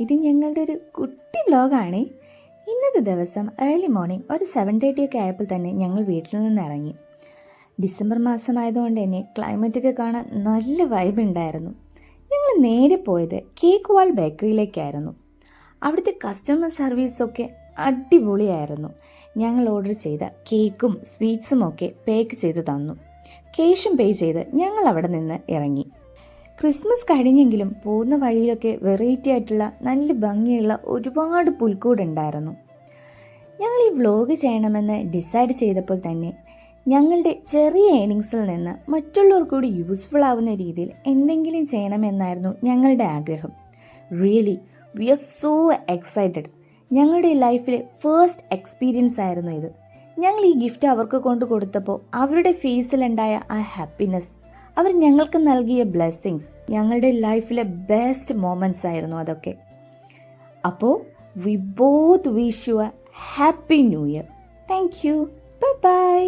ഇത് ഞങ്ങളുടെ ഒരു കുട്ടി വ്ലോഗാണേ. ഇന്നത്തെ ദിവസം ഏർലി മോർണിംഗ് ഒരു 7:30 ഒക്കെ ആയപ്പോൾ തന്നെ ഞങ്ങൾ വീട്ടിൽ നിന്ന് ഇറങ്ങി. ഡിസംബർ മാസമായതുകൊണ്ട് തന്നെ ക്ലൈമറ്റൊക്കെ കാണാൻ നല്ല വൈബ് ഉണ്ടായിരുന്നു. ഞങ്ങൾ നേരെ പോയത് കേക്ക് വാൾ ബേക്കറിയിലേക്കായിരുന്നു. അവിടുത്തെ കസ്റ്റമർ സർവീസൊക്കെ അടിപൊളിയായിരുന്നു. ഞങ്ങൾ ഓർഡർ ചെയ്ത കേക്കും സ്വീറ്റ്സും ഒക്കെ പേക്ക് ചെയ്ത് തന്നു. ക്യാഷും പേ ചെയ്ത് ഞങ്ങൾ അവിടെ നിന്ന് ഇറങ്ങി. ക്രിസ്മസ് കഴിഞ്ഞെങ്കിലും പോകുന്ന വഴിയിലൊക്കെ വെറൈറ്റി ആയിട്ടുള്ള നല്ല ഭംഗിയുള്ള ഒരുപാട് പുൽക്കൂടുണ്ടായിരുന്നു. ഞങ്ങൾ ഈ വ്ലോഗ് ചെയ്യണമെന്ന് ഡിസൈഡ് ചെയ്തപ്പോൾ തന്നെ ഞങ്ങളുടെ ചെറിയ ഏണിങ്സിൽ നിന്ന് മറ്റുള്ളവർ കൂടി യൂസ്ഫുൾ ആവുന്ന രീതിയിൽ എന്തെങ്കിലും ചെയ്യണമെന്നായിരുന്നു ഞങ്ങളുടെ ആഗ്രഹം. Really we are so excited. ഞങ്ങളുടെ ലൈഫിലെ ഫസ്റ്റ് എക്സ്പീരിയൻസ് ആയിരുന്നു ഇത്. ഞങ്ങൾ ഈ ഗിഫ്റ്റ് അവർക്ക് കൊണ്ടു കൊടുത്തപ്പോൾ അവരുടെ ഫേസിലുണ്ടായ ആ ഹാപ്പിനെസ്, അവർ ഞങ്ങൾക്ക് നൽകിയ ബ്ലെസ്സിങ്സ്, ഞങ്ങളുടെ ലൈഫിലെ ബെസ്റ്റ് മൊമെൻറ്റ്സ് ആയിരുന്നു അതൊക്കെ. അപ്പോൾ we both wish you A happy new year. Thank you. Bye bye.